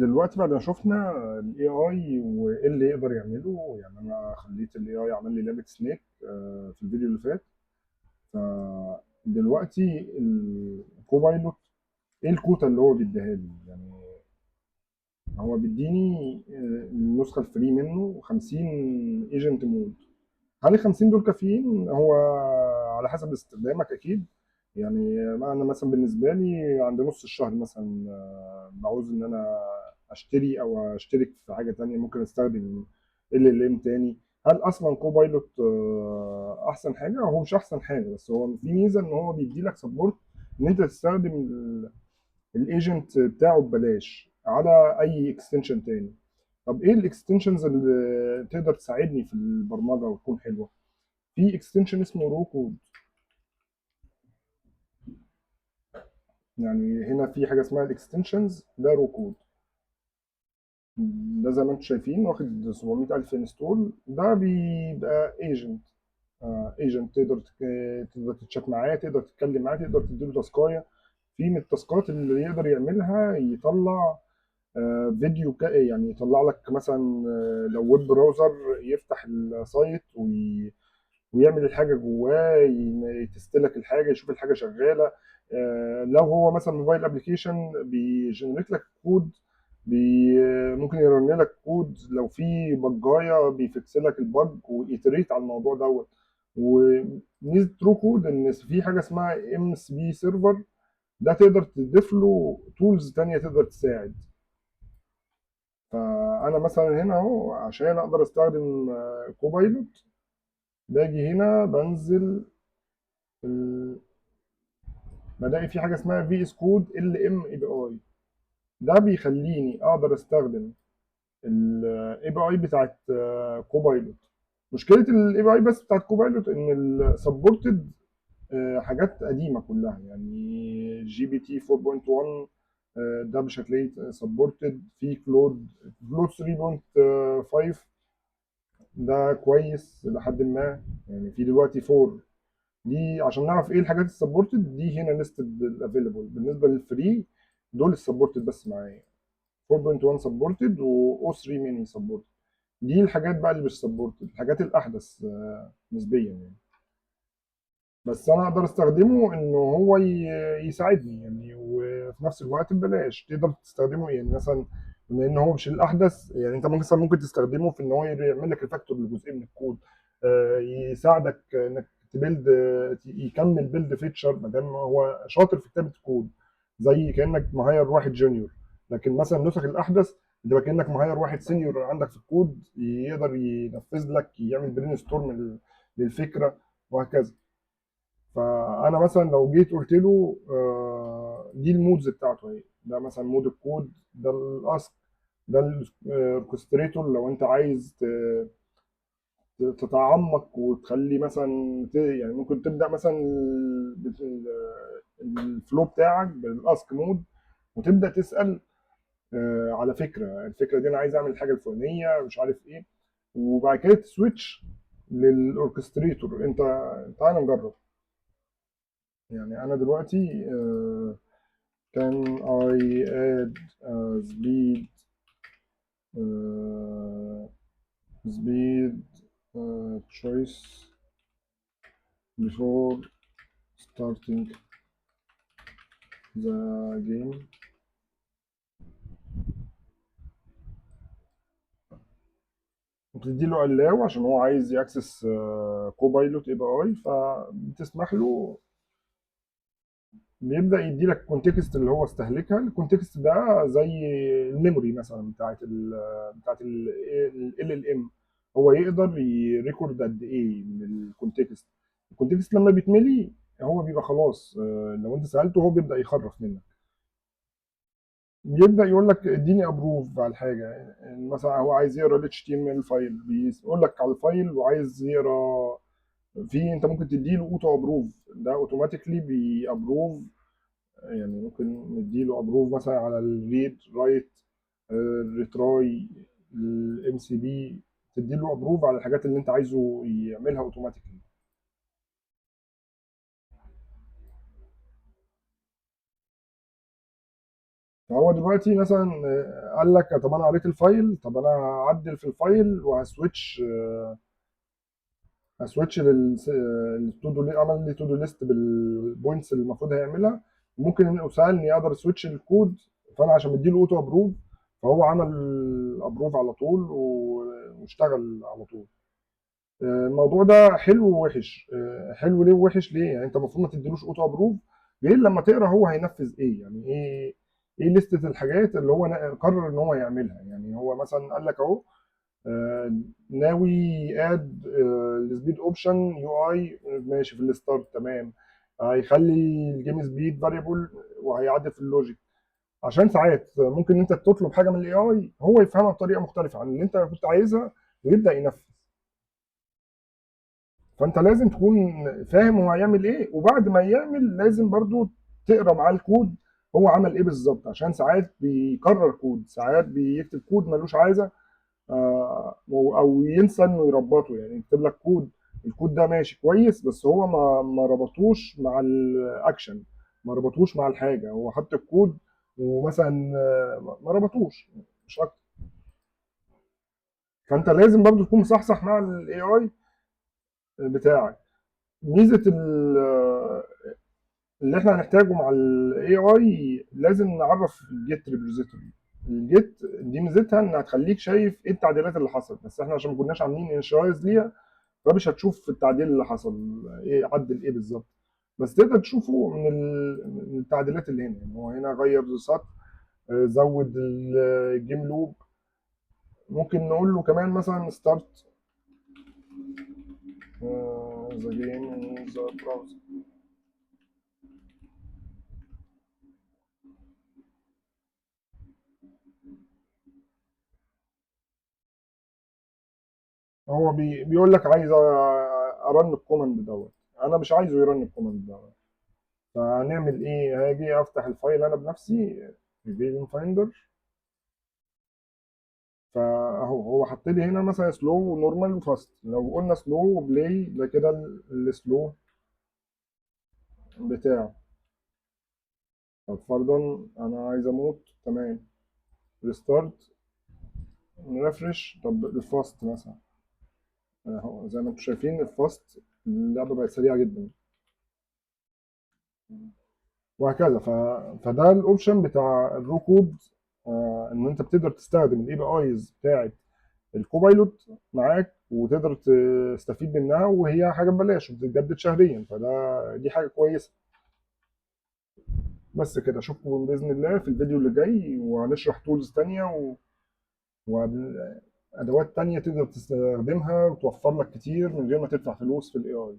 دلوقتي بعد ما شفنا الاي اي وايه اللي يقدر يعمله، يعني انا خليت الاي اي عمل لي لعبه سنيك في الفيديو اللي فات. فدلوقتي الكوبايلوت ايه الكوتا اللي هو بيديها لي؟ يعني هو بيديني النسخه الفري منه 50 ايجنت مود. هل ال 50 دول كافيين؟ هو على حسب استخدامك اكيد. يعني انا مثلا بالنسبه لي عند نص الشهر مثلا بعوز ان انا اشتري او اشترك في حاجه تانية، ممكن استخدم ال ام تاني. هل اصلا كوبايلوت احسن حاجه؟ هو مش احسن حاجه، بس هو في ميزه ان هو بيدي لك سبورت ان انت تستخدم الايجنت بتاعه ببلاش على اي اكستنشن تاني. طب ايه الاكستنشنز اللي تقدر تساعدني في البرمجه وتكون حلوه؟ في اكستنشن اسمه رو كود. يعني هنا في حاجه اسمها الاكستنشنز، ده رو كود. ده زي ما انتم شايفين واخد 700,000 انستول. ده بيبقى ايجنت. ايجنت تقدر تتشات معاه، تقدر تتكلم معاه، تقدر تديله تاسكايه. في من التاسكات اللي يقدر يعملها يطلع فيديو يعني يطلع لك مثلا لو ويب براوزر يفتح السايت ويعمل الحاجه جواه، يتست لك الحاجه، يشوف الحاجه شغاله. لو هو مثلا موبايل ابلكيشن بيجنريت لك كود، بي ممكن يرن لك كود لو في بجايه بيفكس لك البج ويتريت على الموضوع دوت. وميزه ترو كود ان في حاجه اسمها ام اس بي سيرفر، ده تقدر تضيف له تولز تانية تقدر تساعد. فانا مثلا هنا اهو عشان اقدر استخدم كوبايلوت، باجي هنا بنزل بلاقي في حاجه اسمها في اس كود ال ام اي بي اي. ده بيخليني اقدر استخدم الاي بي اي بتاعت كوبايلوت. مشكله الاي بي اي بس بتاعت كوبايلوت ان السبورتد حاجات قديمه كلها، يعني جي بي تي 4.1 ده مش هتلاقيه سبورتد. في كلود 3.5 ده كويس لحد ما، يعني في دلوقتي 4. دي عشان نعرف ايه الحاجات السبورتد دي هنا ليستد الافيلبل. بالنسبه للفري دول السبورتد بس معايا 4.1 سبورتد و او 3 ميني سبورتد. دي الحاجات بقى اللي مش سبورتد، الحاجات الاحدث نسبيا يعني. بس انا اقدر استخدمه انه هو يساعدني يعني، وفي نفس الوقت ببلاش تقدر تستخدمه. يعني مثلا بما ان هو مش الاحدث، يعني انت ممكن تستخدمه في ان هو يعمل لك ريفاكتور لجزء من الكود، يساعدك انك تبيلد، يكمل بيلد فيتشر ما دام هو شاطر في كتابه الكود، زي كانك مهير واحد جونيور. لكن مثلا النسخ الاحدث بتبقى كانك مهير واحد سينيور عندك في الكود، يقدر ينفذ لك، يعمل برين ستورم للفكره وهكذا. فانا مثلا لو جيت قلت له دي المودز بتاعته اهي، ده مثلا مود الكود، ده الاسك، ده الاوركستريتور. لو انت عايز تتعمق وتخلي مثلا يعني ممكن تبدا مثلا الفلو بتاعك بالاسك مود، وتبدا تسال على فكره، الفكره دي انا عايز اعمل الحاجه الفلانيه مش عارف ايه، وبعد كده تسويتش للاوركستريتور. انت تعال نجرب. يعني انا دلوقتي can I add speed uh, speed choice before starting the game. بتدي له allow عشان هو عايز ياكسس كوبايلوت اي بي اي، فبتسمح له. بيبدا يدي لك كونتكست اللي هو استهلكها. الكونتكست ده زي الميموري مثلا بتاعت ال ام. هو يقدر يريكورد قد ايه من الكونتكست. الكونتكست لما بيتملي هو بيبقى خلاص، لو انت سالته هو بيبدا يخرف منك، بيبدا يقول لك اديني ابروف على الحاجه. يعني مثلا هو عايز يقرا ال HTML فايل، بيقول لك على الفايل وعايز يقرا. في انت ممكن تديله اوتو ابروف، ده اوتوماتيكلي بيابروف. يعني ممكن نديله ابروف مثلا على الريد رايت الريتراي الام سي بي، تديله ابروف على الحاجات اللي انت عايزه يعملها اوتوماتيكلي. فهو دلوقتي مثلا قال لك طب انا قريت الفايل، طب انا هعدل في الفايل وهسويتش، هسويتش للتو دو، عمل لي تو دو ليست بالبوينتس اللي المفروض هيعملها. ممكن انه سالني اقدر سويتش الكود، فانا عشان مديله اوتو ابروف فهو عمل ابروف على طول واشتغل على طول. الموضوع ده حلو ووحش. حلو ليه ووحش ليه؟ يعني انت المفروض ما تديلوش اوتو ابروف غير لما تقرا هو هينفذ ايه، يعني ايه لستة الحاجات اللي هو قرر ان هو يعملها. يعني هو مثلا قال لك اهو ناوي اد السبيد اوبشن يو اي، ماشي في الستارت تمام. هيخلي الجيم سبيد فاريبل وهيعدل في اللوجيك. عشان ساعات ممكن انت تطلب حاجه من الاي اي هو يفهمها بطريقه مختلفه عن اللي انت كنت عايزها ويبدا ينفذ. فانت لازم تكون فاهم هو هيعمل ايه، وبعد ما يعمل لازم برضو تقرا معاه الكود هو عمل ايه بالظبط، عشان ساعات بيكرر كود، ساعات بيكتب كود ملوش عايزه، او ينسى انه يربطه. يعني يكتب لك كود، الكود ده ماشي كويس بس هو ما ربطوش مع الاكشن، ما ربطوش مع الحاجه، هو حط الكود ومثلا ما ربطوش، مش اكتر. فانت لازم برضو تكون مصحصح مع الاي اي بتاعك. ميزه اللي احنا هنحتاجه مع الاي اي، لازم نعرف الجيت ريبوزيتوري. الجيت دي ميزتها انها تخليك شايف ايه التعديلات اللي حصلت، بس احنا عشان ما كناش عاملين انشرايز ليها فمش هتشوف التعديل اللي حصل ايه، عدل ايه بالظبط. بس تقدر تشوفه من التعديلات اللي هنا. يعني هو هنا غير سطر، زود الجيم لوب. ممكن نقول له كمان مثلا ستارت ذا جيم ذا براوزر. هو بيقول لك عايز ارن الكوماند دوت، انا مش عايزه يرن الكوماند دوت. فهنعمل ايه؟ هاجي افتح الفايل انا بنفسي في فيجن فايندر. فاهو هو حط لي هنا مثلا سلو ونورمال وفاست. لو قلنا سلو وبلاي ده كده السلو بتاعه. طب فرضا انا عايز اموت، تمام، ريستارت، نرفرش. طب الفاست مثلا اهو زي ما انتم شايفين الفاست اللعبه بقت سريعه جدا، وهكذا. فده الاوبشن بتاع الرو كود. ان انت بتقدر تستخدم الاي بي ايز بتاعت الكوبايلوت معاك وتقدر تستفيد منها، وهي حاجه ببلاش وبتتجدد شهريا، دي حاجه كويسه. بس كده، اشوفكم باذن الله في الفيديو اللي جاي، وهنشرح تولز تانية وادوات تانية تقدر تستخدمها وتوفر لك كتير من غير ما تدفع فلوس في الاي اي.